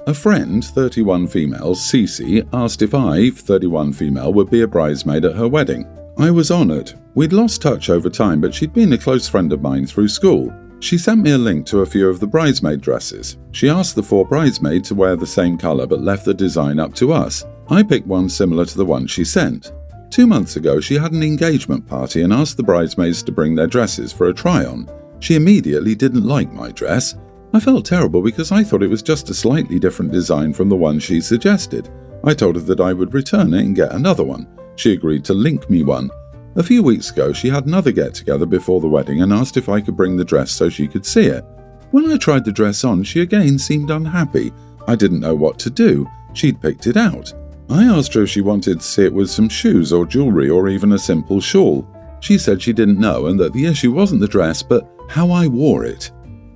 A friend, 31 female, Cece, asked if I, 31 female, would be a bridesmaid at her wedding. I was honoured. We'd lost touch over time, but she'd been a close friend of mine through school. She sent me a link to a few of the bridesmaid dresses. She asked the 4 bridesmaids to wear the same colour but left the design up to us. I picked one similar to the one she sent. 2 months ago, she had an engagement party and asked the bridesmaids to bring their dresses for a try-on. She immediately didn't like my dress. I felt terrible because I thought it was just a slightly different design from the one she suggested. I told her that I would return it and get another one. She agreed to link me one. A few weeks ago, she had another get-together before the wedding and asked if I could bring the dress so she could see it. When I tried the dress on, she again seemed unhappy. I didn't know what to do. She'd picked it out. I asked her if she wanted to see it with some shoes or jewellery or even a simple shawl. She said she didn't know and that the issue wasn't the dress but how I wore it.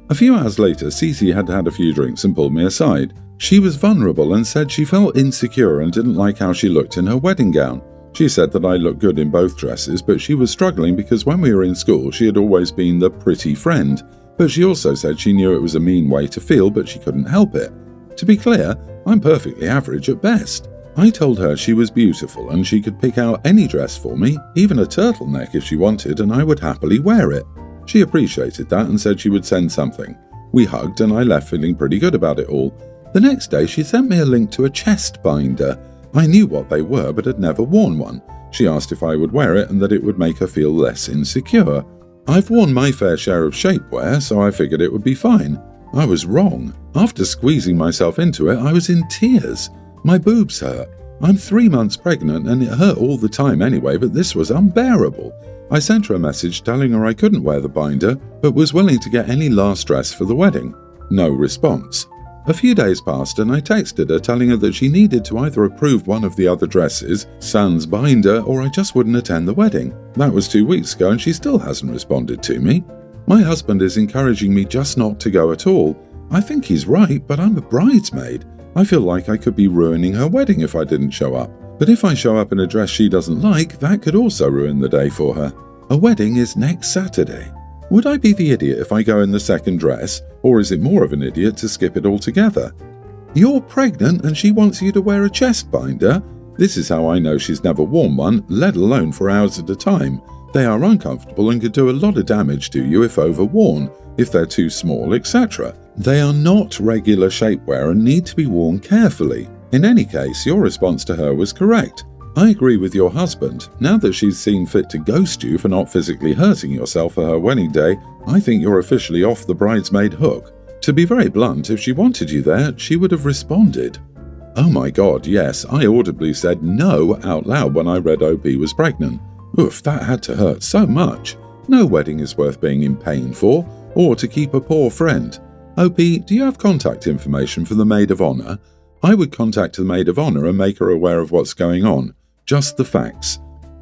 A few hours later, Cece had had a few drinks and pulled me aside. She was vulnerable and said she felt insecure and didn't like how she looked in her wedding gown. She said that I looked good in both dresses, but she was struggling because when we were in school, she had always been the pretty friend. But she also said she knew it was a mean way to feel, but she couldn't help it. To be clear, I'm perfectly average at best. I told her she was beautiful and she could pick out any dress for me, even a turtleneck if she wanted, and I would happily wear it. She appreciated that and said she would send something. We hugged and I left feeling pretty good about it all. The next day she sent me a link to a chest binder. I knew what they were but had never worn one. She asked if I would wear it and that it would make her feel less insecure. I've worn my fair share of shapewear, so I figured it would be fine. I was wrong. After squeezing myself into it, I was in tears. My boobs hurt. I'm 3 months pregnant and it hurt all the time anyway, but this was unbearable. I sent her a message telling her I couldn't wear the binder, but was willing to get any last dress for the wedding. No response. A few days passed and I texted her telling her that she needed to either approve one of the other dresses, sans binder, or I just wouldn't attend the wedding. That was 2 weeks ago and she still hasn't responded to me. My husband is encouraging me just not to go at all. I think he's right, but I'm a bridesmaid. I feel like I could be ruining her wedding if I didn't show up. But if I show up in a dress she doesn't like, that could also ruin the day for her. A wedding is next Saturday. Would I be the idiot if I go in the second dress, or is it more of an idiot to skip it altogether? You're pregnant and she wants you to wear a chest binder? This is how I know she's never worn one, let alone for hours at a time. They are uncomfortable and could do a lot of damage to you if overworn, if they're too small, etc. They are not regular shapewear and need to be worn carefully. In any case, your response to her was correct. I agree with your husband. Now that she's seen fit to ghost you for not physically hurting yourself for her wedding day, I think you're officially off the bridesmaid hook. To be very blunt, if she wanted you there, she would have responded. Oh my god, yes, I audibly said no out loud when I read OP was pregnant. Oof, that had to hurt so much. No wedding is worth being in pain for, or to keep a poor friend. OP, do you have contact information for the maid of honour? I would contact the maid of honour and make her aware of what's going on. Just the facts.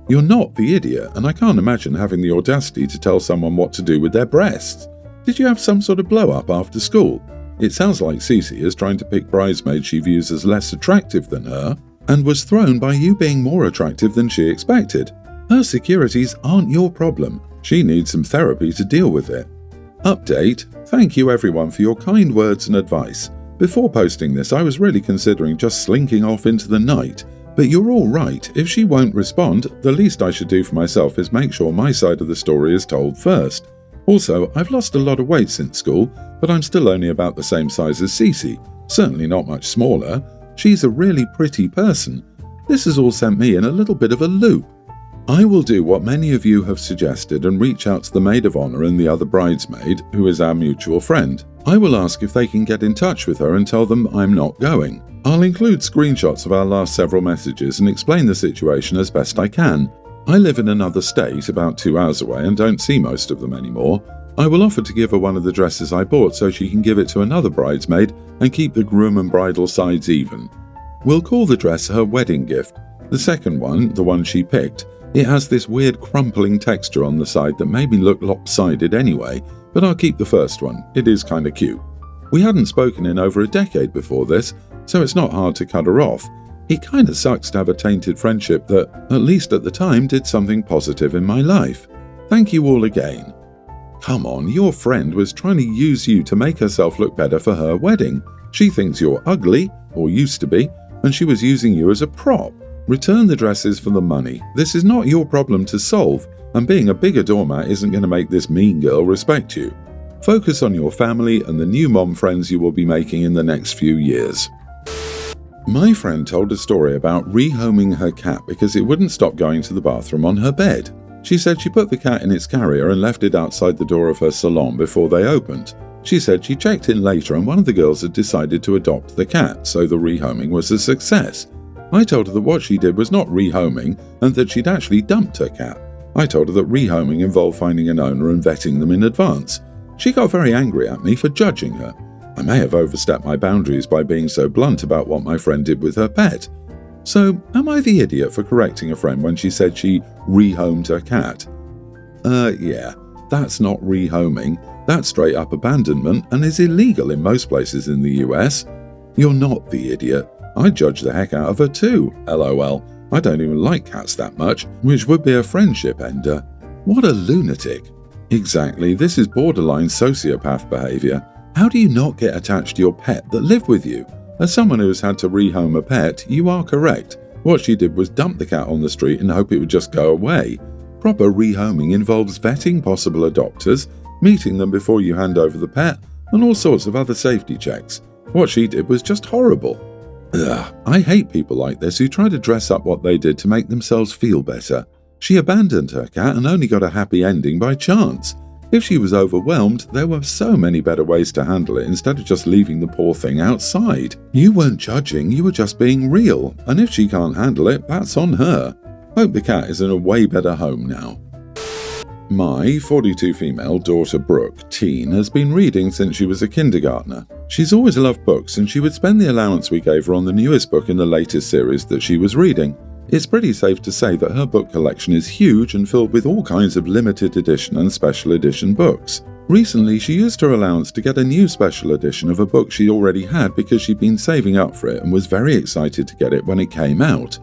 You're not the idiot, and I can't imagine having the audacity to tell someone what to do with their breasts. Did you have some sort of blow-up after school? It sounds like Cece is trying to pick bridesmaids she views as less attractive than her, and was thrown by you being more attractive than she expected. Her securities aren't your problem. She needs some therapy to deal with it. Update. Thank you everyone for your kind words and advice. Before posting this, I was really considering just slinking off into the night. But you're all right. If she won't respond, the least I should do for myself is make sure my side of the story is told first. Also, I've lost a lot of weight since school, but I'm still only about the same size as Cece. Certainly not much smaller. She's a really pretty person. This has all sent me in a little bit of a loop. I will do what many of you have suggested and reach out to the maid of honour and the other bridesmaid, who is our mutual friend. I will ask if they can get in touch with her and tell them I'm not going. I'll include screenshots of our last several messages and explain the situation as best I can. I live in another state about 2 hours away and don't see most of them anymore. I will offer to give her one of the dresses I bought so she can give it to another bridesmaid and keep the groom and bridal sides even. We'll call the dress her wedding gift. The second one, the one she picked, it has this weird crumpling texture on the side that made me look lopsided anyway, but I'll keep the first one. It is kinda cute. We hadn't spoken in over a decade before this, so it's not hard to cut her off. It kinda sucks to have a tainted friendship that, at least at the time, did something positive in my life. Thank you all again. Come on, your friend was trying to use you to make herself look better for her wedding. She thinks you're ugly, or used to be, and she was using you as a prop. Return the dresses for the money. This is not your problem to solve, and being a bigger doormat isn't going to make this mean girl respect you. Focus on your family and the new mom friends you will be making in the next few years. My friend told a story about rehoming her cat because it wouldn't stop going to the bathroom on her bed. She said she put the cat in its carrier and left it outside the door of her salon before they opened. She said she checked in later and one of the girls had decided to adopt the cat, so the rehoming was a success. I told her that what she did was not rehoming and that she'd actually dumped her cat. I told her that rehoming involved finding an owner and vetting them in advance. She got very angry at me for judging her. I may have overstepped my boundaries by being so blunt about what my friend did with her pet. So, am I the idiot for correcting a friend when she said she rehomed her cat? Yeah, that's not rehoming. That's straight up abandonment and is illegal in most places in the US. You're not the idiot. I'd judge the heck out of her too, LOL. I don't even like cats that much, which would be a friendship ender. What a lunatic. Exactly, this is borderline sociopath behavior. How do you not get attached to your pet that lived with you? As someone who has had to rehome a pet, you are correct. What she did was dump the cat on the street and hope it would just go away. Proper rehoming involves vetting possible adopters, meeting them before you hand over the pet, and all sorts of other safety checks. What she did was just horrible. Ugh, I hate people like this who try to dress up what they did to make themselves feel better. She abandoned her cat and only got a happy ending by chance. If she was overwhelmed, there were so many better ways to handle it instead of just leaving the poor thing outside. You weren't judging, you were just being real, and if she can't handle it, that's on her. Hope the cat is in a way better home now. My 42 female daughter Brooke, teen, has been reading since she was a kindergartner. She's always loved books and she would spend the allowance we gave her on the newest book in the latest series that she was reading. It's pretty safe to say that her book collection is huge and filled with all kinds of limited edition and special edition books. Recently, she used her allowance to get a new special edition of a book she already had because she'd been saving up for it and was very excited to get it when it came out.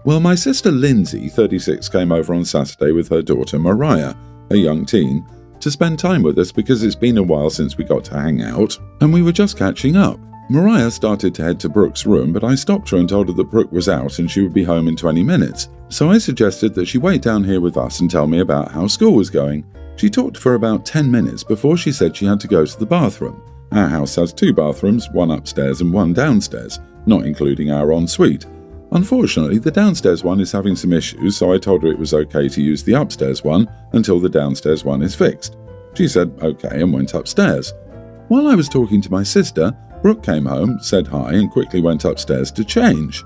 Well, my sister Lindsay, 36, came over on Saturday with her daughter Mariah, a young teen, to spend time with us because it's been a while since we got to hang out, and we were just catching up. Mariah started to head to Brooke's room, but I stopped her and told her that Brooke was out and she would be home in 20 minutes. So I suggested that she wait down here with us and tell me about how school was going. She talked for about 10 minutes before she said she had to go to the bathroom. Our house has 2 bathrooms, one upstairs and one downstairs, not including our ensuite. Unfortunately, the downstairs one is having some issues, so I told her it was okay to use the upstairs one until the downstairs one is fixed. She said okay and went upstairs. While I was talking to my sister, Brooke came home, said hi, and quickly went upstairs to change.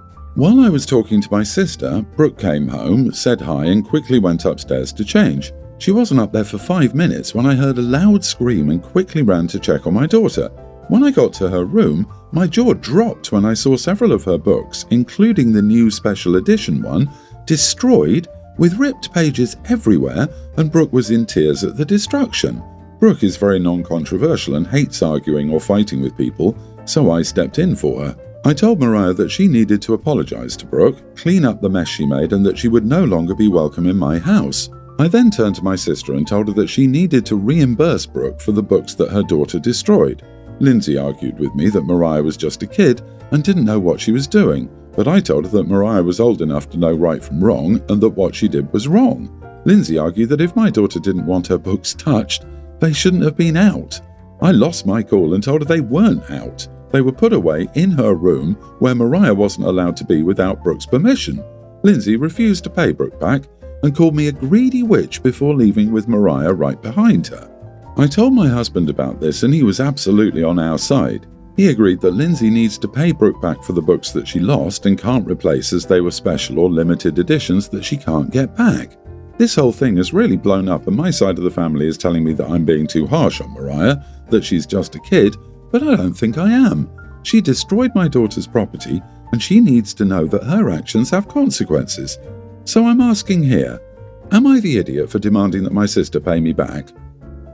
She wasn't up there for 5 minutes when I heard a loud scream and quickly ran to check on my daughter. When I got to her room, my jaw dropped when I saw several of her books, including the new special edition one, destroyed with ripped pages everywhere, and Brooke was in tears at the destruction. Brooke is very non-controversial and hates arguing or fighting with people, so I stepped in for her. I told Mariah that she needed to apologize to Brooke, clean up the mess she made, and that she would no longer be welcome in my house. I then turned to my sister and told her that she needed to reimburse Brooke for the books that her daughter destroyed. Lindsay argued with me that Mariah was just a kid and didn't know what she was doing, but I told her that Mariah was old enough to know right from wrong and that what she did was wrong. Lindsay argued that if my daughter didn't want her books touched, they shouldn't have been out. I lost my cool and told her they weren't out. They were put away in her room where Mariah wasn't allowed to be without Brooke's permission. Lindsay refused to pay Brooke back and called me a greedy witch before leaving with Mariah right behind her. I told my husband about this and he was absolutely on our side. He agreed that Lindsay needs to pay Brooke back for the books that she lost and can't replace as they were special or limited editions that she can't get back. This whole thing has really blown up and my side of the family is telling me that I'm being too harsh on Mariah, that she's just a kid, but I don't think I am. She destroyed my daughter's property and she needs to know that her actions have consequences. So I'm asking here, am I the idiot for demanding that my sister pay me back?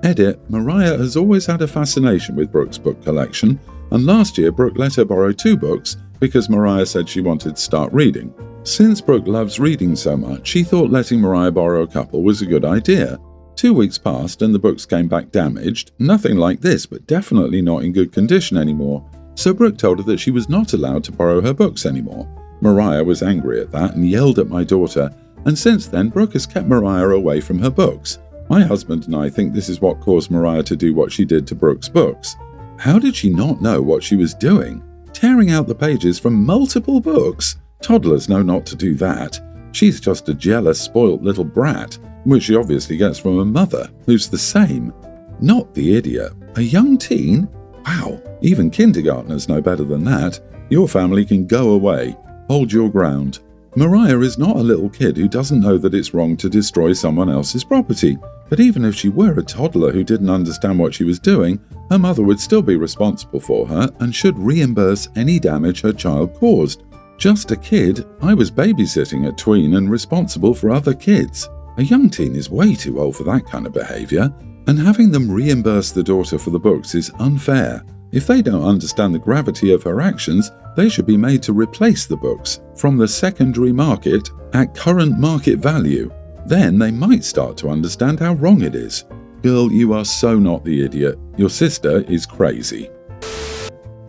Edit, Mariah has always had a fascination with Brooke's book collection, and last year Brooke let her borrow 2 books because Mariah said she wanted to start reading. Since Brooke loves reading so much, she thought letting Mariah borrow a couple was a good idea. 2 weeks passed and the books came back damaged, nothing like this but definitely not in good condition anymore. so Brooke told her that she was not allowed to borrow her books anymore. Mariah was angry at that and yelled at my daughter, and since then Brooke has kept Mariah away from her books. My husband and I think this is what caused Mariah to do what she did to Brooke's books. How did she not know what she was doing? Tearing out the pages from multiple books? Toddlers know not to do that. She's just a jealous, spoilt little brat, which she obviously gets from her mother, who's the same. Not the idiot. A young teen? Wow, even kindergartners know better than that. Your family can go away. Hold your ground. Mariah is not a little kid who doesn't know that it's wrong to destroy someone else's property. But even if she were a toddler who didn't understand what she was doing, her mother would still be responsible for her and should reimburse any damage her child caused. Just a kid, I was babysitting at tween and responsible for other kids. A young teen is way too old for that kind of behaviour, and having them reimburse the daughter for the books is unfair. If they don't understand the gravity of her actions, they should be made to replace the books from the secondary market at current market value. Then they might start to understand how wrong it is. Girl, you are so not the idiot. Your sister is crazy.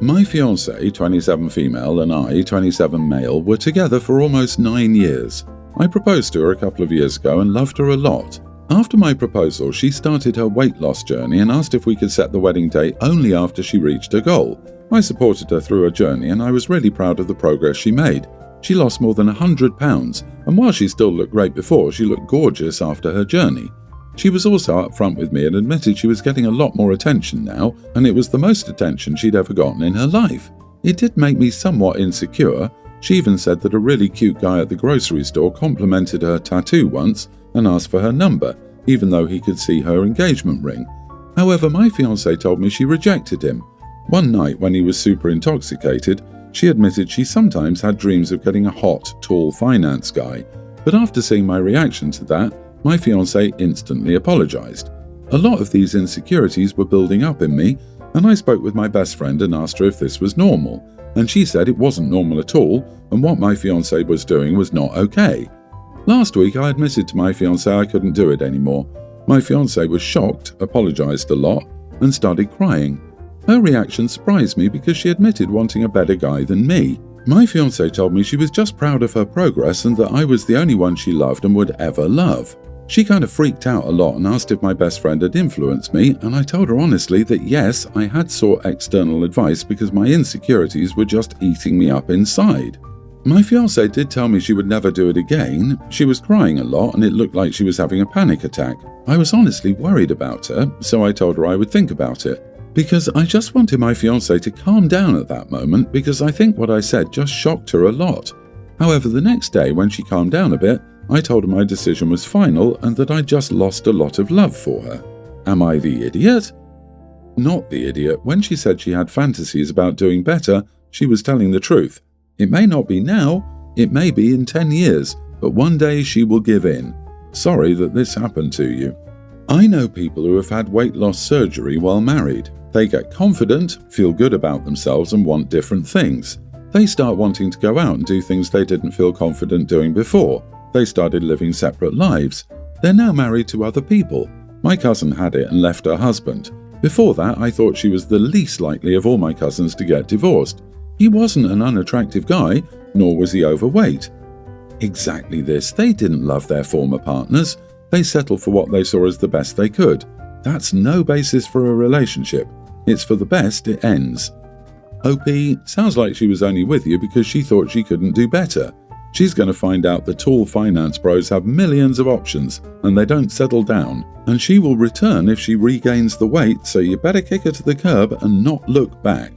My fiancée, 27 female, and I, 27 male, were together for almost 9 years. I proposed to her a couple of years ago and loved her a lot. After my proposal, she started her weight loss journey and asked if we could set the wedding date only after she reached her goal. I supported her through her journey and I was really proud of the progress she made. She lost more than 100 pounds, and while she still looked great before, she looked gorgeous after her journey. She was also upfront with me and admitted she was getting a lot more attention now, and it was the most attention she'd ever gotten in her life. It did make me somewhat insecure. She even said that a really cute guy at the grocery store complimented her tattoo once and asked for her number, even though he could see her engagement ring. However, my fiancée told me she rejected him. One night when he was super intoxicated, she admitted she sometimes had dreams of getting a hot, tall finance guy, but after seeing my reaction to that, my fiancé instantly apologized. A lot of these insecurities were building up in me, and I spoke with my best friend and asked her if this was normal, and she said it wasn't normal at all, and what my fiancé was doing was not okay. Last week I admitted to my fiancé I couldn't do it anymore. My fiancé was shocked, apologized a lot, and started crying. Her reaction surprised me because she admitted wanting a better guy than me. My fiancée told me she was just proud of her progress and that I was the only one she loved and would ever love. She kind of freaked out a lot and asked if my best friend had influenced me, and I told her honestly that yes, I had sought external advice because my insecurities were just eating me up inside. My fiancée did tell me she would never do it again. She was crying a lot and it looked like she was having a panic attack. I was honestly worried about her, so I told her I would think about it. Because I just wanted my fiancée to calm down at that moment because I think what I said just shocked her a lot. However, the next day when she calmed down a bit, I told her my decision was final and that I just lost a lot of love for her. Am I the idiot? Not the idiot. When she said she had fantasies about doing better, she was telling the truth. It may not be now, it may be in 10 years, but one day she will give in. Sorry that this happened to you. I know people who have had weight loss surgery while married. They get confident, feel good about themselves and want different things. They start wanting to go out and do things they didn't feel confident doing before. They started living separate lives. They're now married to other people. My cousin had it and left her husband. Before that, I thought she was the least likely of all my cousins to get divorced. He wasn't an unattractive guy, nor was he overweight. Exactly this. They didn't love their former partners. They settled for what they saw as the best they could. That's no basis for a relationship. It's for the best it ends. OP, sounds like she was only with you because she thought she couldn't do better. She's going to find out the tall finance bros have millions of options and they don't settle down. And she will return if she regains the weight, so you better kick her to the curb and not look back.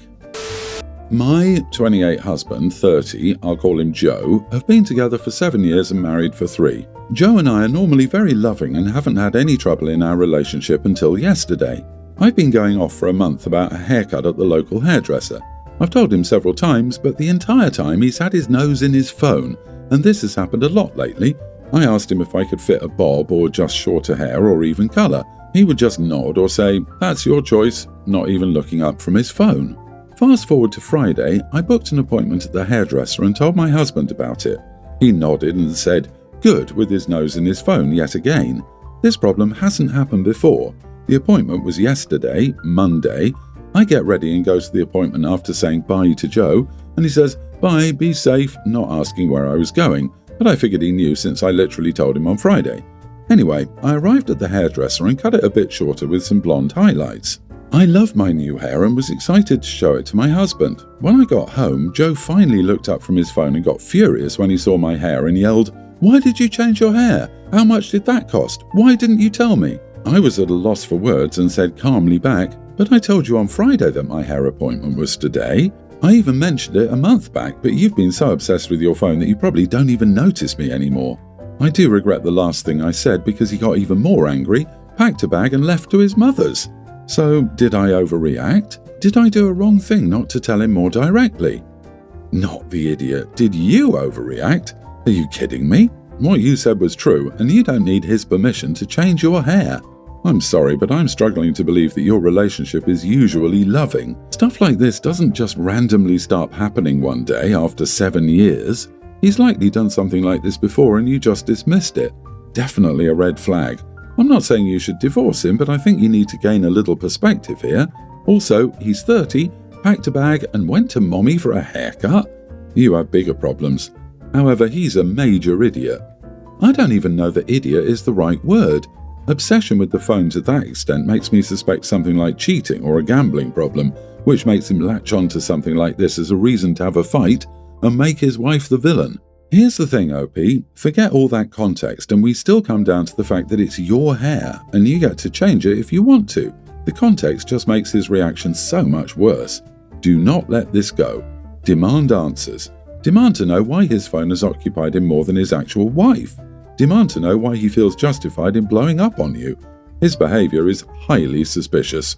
My 28 husband, 30, I'll call him Joe, have been together for 7 years and married for 3. Joe and I are normally very loving and haven't had any trouble in our relationship until yesterday. I've been going off for a month about a haircut at the local hairdresser. I've told him several times, but the entire time he's had his nose in his phone, and this has happened a lot lately. I asked him if I could fit a bob or just shorter hair or even colour. He would just nod or say, "That's your choice," not even looking up from his phone. Fast forward to Friday, I booked an appointment at the hairdresser and told my husband about it. He nodded and said, "Good," with his nose in his phone yet again. This problem hasn't happened before. The appointment was yesterday, Monday, I get ready and go to the appointment after saying bye to Joe, and he says, "Bye, be safe," not asking where I was going, but I figured he knew since I literally told him on Friday. Anyway, I arrived at the hairdresser and cut it a bit shorter with some blonde highlights. I love my new hair and was excited to show it to my husband. When I got home, Joe finally looked up from his phone and got furious when he saw my hair and yelled, "Why did you change your hair? How much did that cost? Why didn't you tell me?" I was at a loss for words and said calmly back, "But I told you on Friday that my hair appointment was today. I even mentioned it a month back, but you've been so obsessed with your phone that you probably don't even notice me anymore." I do regret the last thing I said because he got even more angry, packed a bag and left to his mother's. So, did I overreact? Did I do a wrong thing not to tell him more directly? Not the idiot. Did you overreact? Are you kidding me? What you said was true, and you don't need his permission to change your hair. I'm sorry, but I'm struggling to believe that your relationship is usually loving. Stuff like this doesn't just randomly start happening one day after 7 years. He's likely done something like this before and you just dismissed it. Definitely a red flag. I'm not saying you should divorce him, but I think you need to gain a little perspective here. Also, he's 30, packed a bag and went to mommy for a haircut. You have bigger problems. However, he's a major idiot. I don't even know that idiot is the right word. Obsession with the phone to that extent makes me suspect something like cheating or a gambling problem, which makes him latch on to something like this as a reason to have a fight and make his wife the villain. Here's the thing, OP, forget all that context and we still come down to the fact that it's your hair and you get to change it if you want to. The context just makes his reaction so much worse. Do not let this go. Demand answers. Demand to know why his phone has occupied him more than his actual wife. Demand to know why he feels justified in blowing up on you. His behavior is highly suspicious.